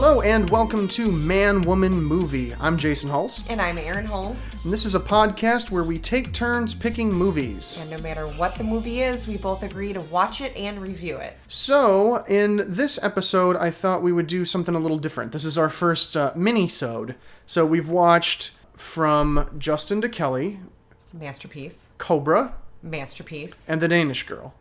Hello and welcome to Man, Woman, Movie. I'm Jason Hulse. And I'm Erin Hulse. And this is a podcast where we take turns picking movies. And no matter what the movie is, we both agree to watch it and review it. So, in this episode, I thought we would do something a little different. This is our first mini-sode. So we've watched from Justin to Kelly. Masterpiece. Cobra. Masterpiece. And The Danish Girl.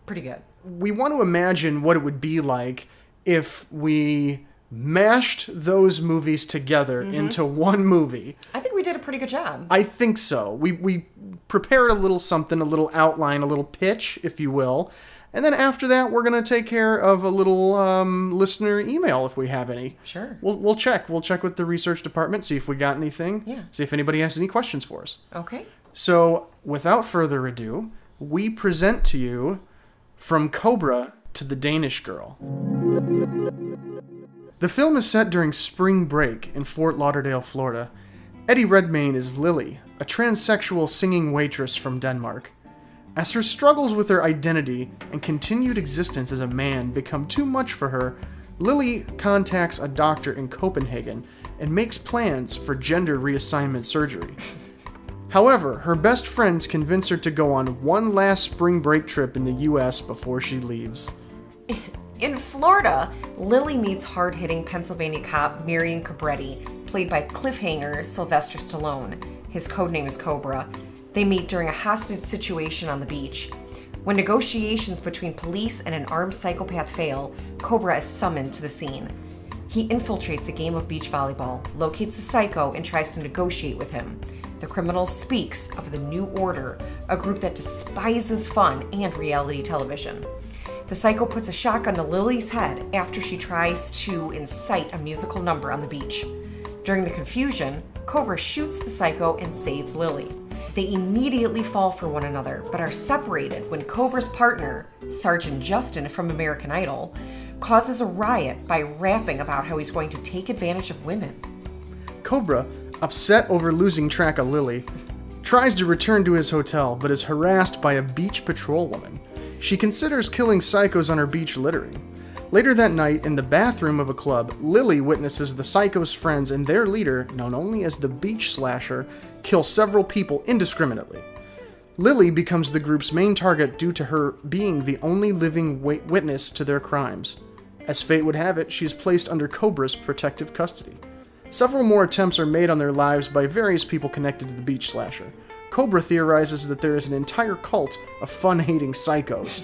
Pretty good. We want to imagine what it would be like if we mashed those movies together into one movie. I think we did a pretty good job. I think so. We prepared a little something, a little outline, a little pitch, if you will. And then after that, we're going to take care of a little listener email if we have any. Sure. We'll check. We'll check with the research department, see if we got anything. Yeah. See if anybody has any questions for us. Okay. So, without further ado, we present to you From Cobra to The Danish Girl. The film is set during spring break in Fort Lauderdale, Florida. Eddie Redmayne is Lily, a transsexual singing waitress from Denmark. As her struggles with her identity and continued existence as a man become too much for her, Lily contacts a doctor in Copenhagen and makes plans for gender reassignment surgery. However, her best friends convince her to go on one last spring break trip in the U.S. before she leaves. In Florida, Lily meets hard-hitting Pennsylvania cop Marion Cabretti, played by cliffhanger Sylvester Stallone. His codename is Cobra. They meet during a hostage situation on the beach. When negotiations between police and an armed psychopath fail, Cobra is summoned to the scene. He infiltrates a game of beach volleyball, locates a psycho, and tries to negotiate with him. The criminal speaks of the New Order, a group that despises fun and reality television. The psycho puts a shotgun to Lily's head after she tries to incite a musical number on the beach. During the confusion, Cobra shoots the psycho and saves Lily. They immediately fall for one another, but are separated when Cobra's partner, Sergeant Justin from American Idol, causes a riot by rapping about how he's going to take advantage of women. Cobra, upset over losing track of Lily, tries to return to his hotel but is harassed by a beach patrol woman. She considers killing psychos on her beach littering. Later that night, in the bathroom of a club, Lily witnesses the psychos' friends and their leader, known only as the Beach Slasher, kill several people indiscriminately. Lily becomes the group's main target due to her being the only living witness to their crimes. As fate would have it, she is placed under Cobra's protective custody. Several more attempts are made on their lives by various people connected to the Beach Slasher. Cobra theorizes that there is an entire cult of fun-hating psychos.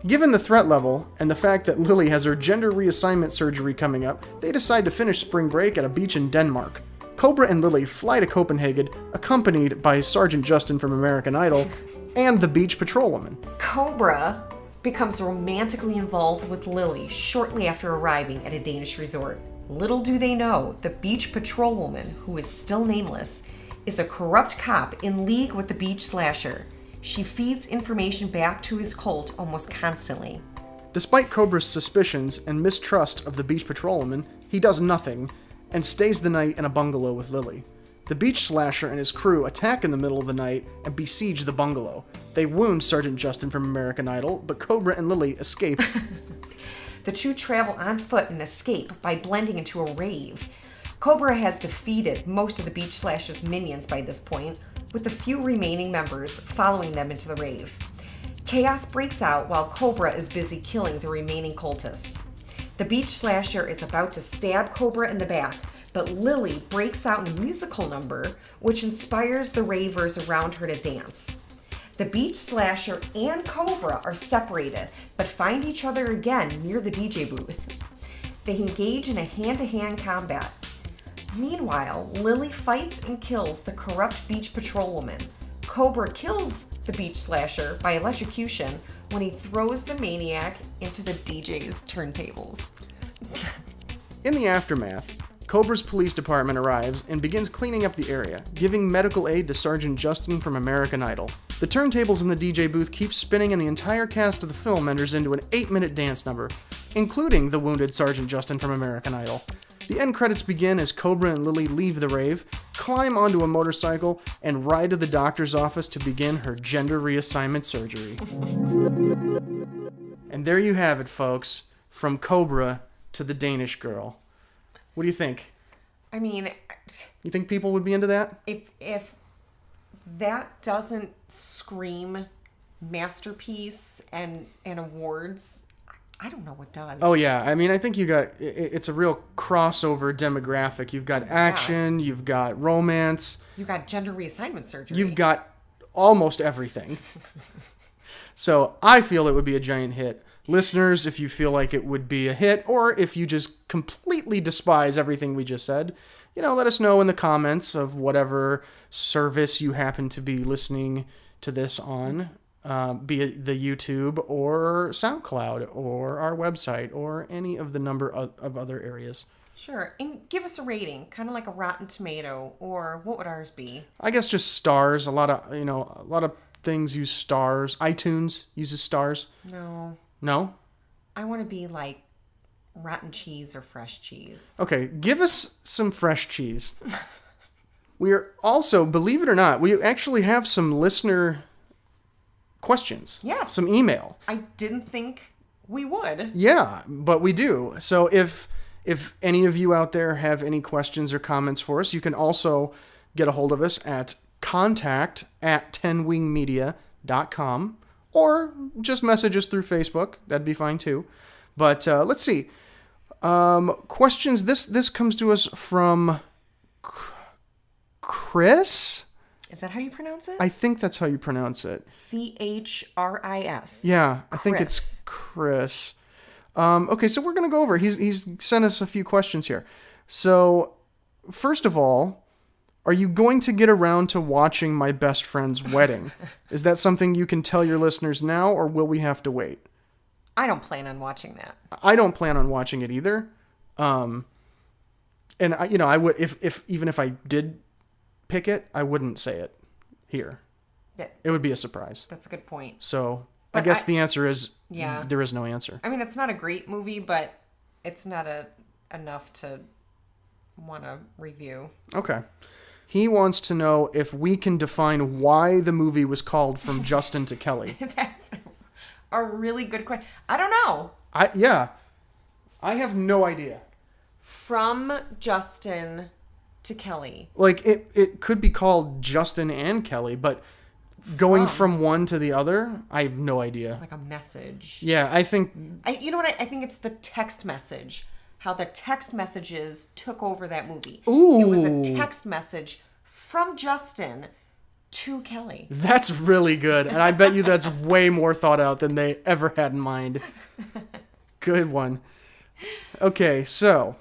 Given the threat level, and the fact that Lily has her gender reassignment surgery coming up, they decide to finish spring break at a beach in Denmark. Cobra and Lily fly to Copenhagen, accompanied by Sergeant Justin from American Idol, and the beach patrol woman. Cobra becomes romantically involved with Lily shortly after arriving at a Danish resort. Little do they know, the beach patrol woman, who is still nameless, is a corrupt cop in league with the Beach Slasher. She feeds information back to his cult almost constantly. Despite Cobra's suspicions and mistrust of the beach patrolwoman, he does nothing and stays the night in a bungalow with Lily. The Beach Slasher and his crew attack in the middle of the night and besiege the bungalow. They wound Sergeant Justin from American Idol, but Cobra and Lily escape. The two travel on foot and escape by blending into a rave. Cobra has defeated most of the Beach Slasher's minions by this point, with the few remaining members following them into the rave. Chaos breaks out while Cobra is busy killing the remaining cultists. The Beach Slasher is about to stab Cobra in the back, but Lily breaks out in a musical number, which inspires the ravers around her to dance. The Beach Slasher and Cobra are separated, but find each other again near the DJ booth. They engage in a hand-to-hand combat. Meanwhile, Lily fights and kills the corrupt beach patrol woman. Cobra kills the Beach Slasher by electrocution when he throws the maniac into the DJ's turntables. In the aftermath, Cobra's police department arrives and begins cleaning up the area, giving medical aid to Sergeant Justin from American Idol. The turntables in the DJ booth keep spinning and the entire cast of the film enters into an 8-minute dance number, including the wounded Sergeant Justin from American Idol. The end credits begin as Cobra and Lily leave the rave, climb onto a motorcycle, and ride to the doctor's office to begin her gender reassignment surgery. And there you have it, folks. From Cobra to the Danish girl. What do you think? I mean, You think people would be into that? if that doesn't scream masterpiece and awards, I don't know what does. Oh yeah, I mean, I think it's a real crossover demographic. You've got action, you've got romance, You got gender reassignment surgery. you've got almost everything. So I feel it would be a giant hit. Listeners, if you feel like it would be a hit, or if you just completely despise everything we just said, let us know in the comments of whatever service you happen to be listening to this on, be it the YouTube or SoundCloud or our website or any of the number of other areas. Sure, and give us a rating, kind of like a Rotten Tomato, or what would ours be? I guess just stars. A lot of things use stars. iTunes uses stars. No. No? I want to be like rotten cheese or fresh cheese. Okay, give us some fresh cheese. We are also, believe it or not, we actually have some listener questions. Yes. Some email. I didn't think we would. Yeah, but we do. So if any of you out there have any questions or comments for us, you can also get a hold of us at contact@tenwingmedia.com, or just message us through Facebook. That'd be fine too. But let's see. Questions. This comes to us from Chris. Is that how you pronounce it? I think that's how you pronounce it. Chris. Yeah, I think it's Chris. Okay, so we're gonna go over. He's sent us a few questions here. So, first of all, are you going to get around to watching my best friend's wedding? Is that something you can tell your listeners now, or will we have to wait? I don't plan on watching that. I don't plan on watching it either. And I would if I did pick it, I wouldn't say it here. Yeah, It would be a surprise. that's a good point. So But I guess the answer is Yeah. there is no answer. I mean, it's not a great movie, but it's not enough to want to review. Okay. He wants to know if we can define why the movie was called From Justin to Kelly. That's a really good question. I don't know. I have no idea. From Justin to Kelly. Like it could be called Justin and Kelly, but going from one to the other, I have no idea. Like a message. Yeah, I think You know what? I think it's the text message. How the text messages took over that movie. Ooh. It was a text message from Justin to Kelly. that's really good. And I bet you that's way more thought out than they ever had in mind. Good one. Okay, so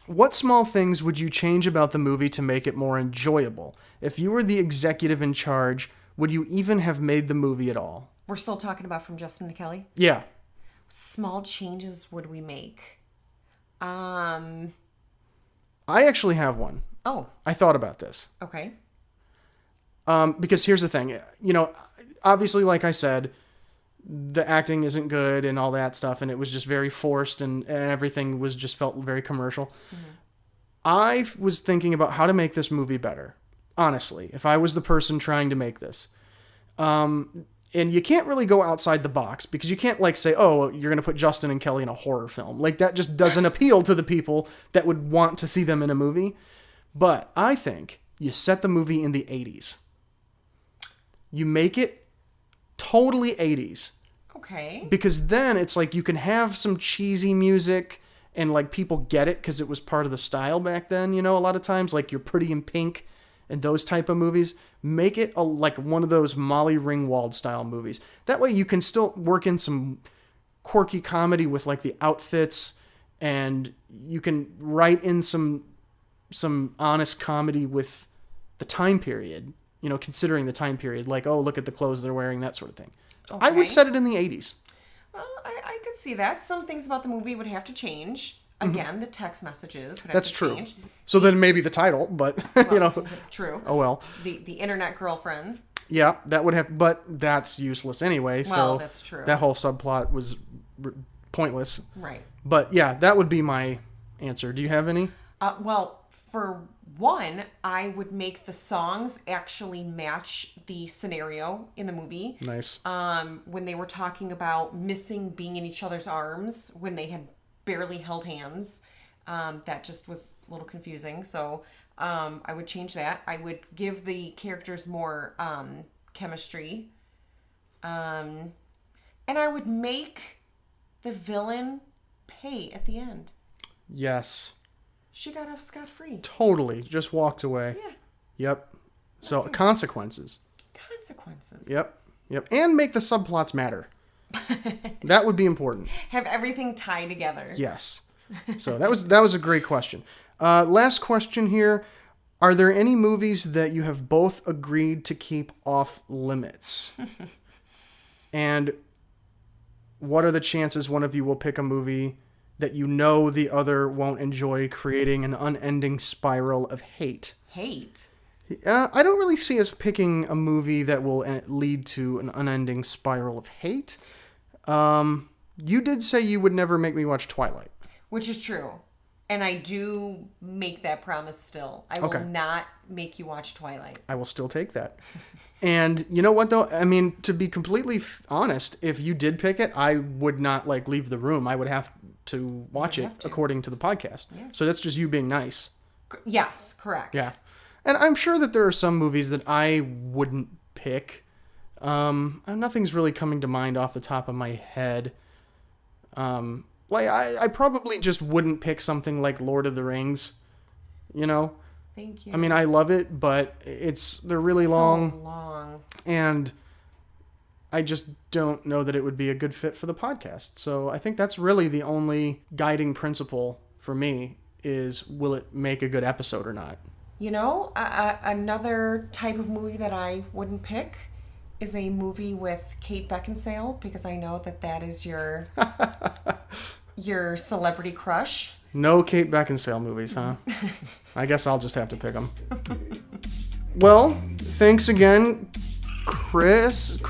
what small things would you change about the movie to make it more enjoyable? If you were the executive in charge, would you even have made the movie at all? We're still talking about From Justin to Kelly. Yeah. Small changes would we make? I actually have one. Oh, I thought about this. okay. Because here's the thing. Obviously, like I said, the acting isn't good and all that stuff, and it was just very forced, and everything was just felt very commercial. Mm-hmm. I was thinking about how to make this movie better. Honestly, if I was the person trying to make this. And you can't really go outside the box because you can't say, oh, you're going to put Justin and Kelly in a horror film. Like that just doesn't appeal to the people that would want to see them in a movie. But I think you set the movie in the 80s. You make it totally 80s. Okay. Because then it's like you can have some cheesy music and people get it because it was part of the style back then, a lot of times you're Pretty in Pink and those type of movies. Make it one of those Molly Ringwald style movies. That way you can still work in some quirky comedy with the outfits, and you can write in some honest comedy with the time period, considering the time period, oh, look at the clothes they're wearing, that sort of thing. So I would set it in the 80s. Well, I could see that. Some things about the movie would have to change. Again, the text messages would have That's to true. change. So then maybe the title, but, That's true. Oh, well. The internet girlfriend. Yeah, that would have, but that's useless anyway. Well, that's true. That whole subplot was pointless. Right. But yeah, that would be my answer. Do you have any? Well, for one, I would make the songs actually match the scenario in the movie. Nice. When they were talking about missing being in each other's arms when they had barely held hands. That just was a little confusing. So I would change that. I would give the characters more chemistry. And I would make the villain pay at the end. Yes. She got off scot-free. Totally. Just walked away. Yeah. Yep. So consequences. Consequences. Yep. And make the subplots matter. That would be important. Have everything tie together. Yes. So that was a great question. Last question here. Are there any movies that you have both agreed to keep off limits? And what are the chances one of you will pick a movie that you know the other won't enjoy, creating an unending spiral of hate? Hate? I don't really see us picking a movie that will lead to an unending spiral of hate. You did say you would never make me watch Twilight. Which is true. And I do make that promise still. I will not make you watch Twilight. I will still take that. And you know what, though? I mean, to be completely honest, if you did pick it, I would not, leave the room. I would have to watch it according to the podcast. Yes. So that's just you being nice. Yes, correct. Yeah. And I'm sure that there are some movies that I wouldn't pick. Nothing's really coming to mind off the top of my head. I probably just wouldn't pick something like Lord of the Rings, you know? Thank you. I mean, I love it, but they're really long. And I just don't know that it would be a good fit for the podcast. So I think that's really the only guiding principle for me is, will it make a good episode or not? You know, another type of movie that I wouldn't pick is a movie with Kate Beckinsale, because I know that is your your celebrity crush. No Kate Beckinsale movies, huh? I guess I'll just have to pick them. Well, thanks again, Chris?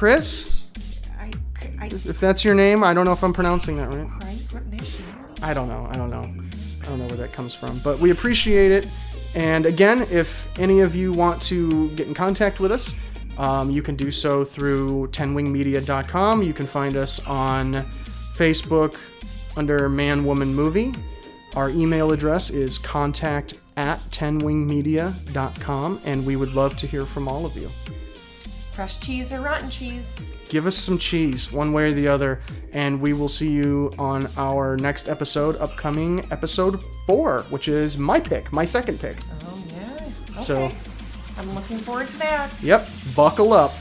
If that's your name, I don't know if I'm pronouncing that right. What nationality? I don't know. I don't know where that comes from. But we appreciate it. And again, if any of you want to get in contact with us, you can do so through 10wingmedia.com. You can find us on Facebook under Man Woman Movie. Our email address is contact@10wingmedia.com, and we would love to hear from all of you. Fresh cheese or rotten cheese? Give us some cheese, one way or the other, and we will see you on our next episode, upcoming episode 4, which is my second pick. Oh, yeah. Okay. So, I'm looking forward to that. Yep, buckle up.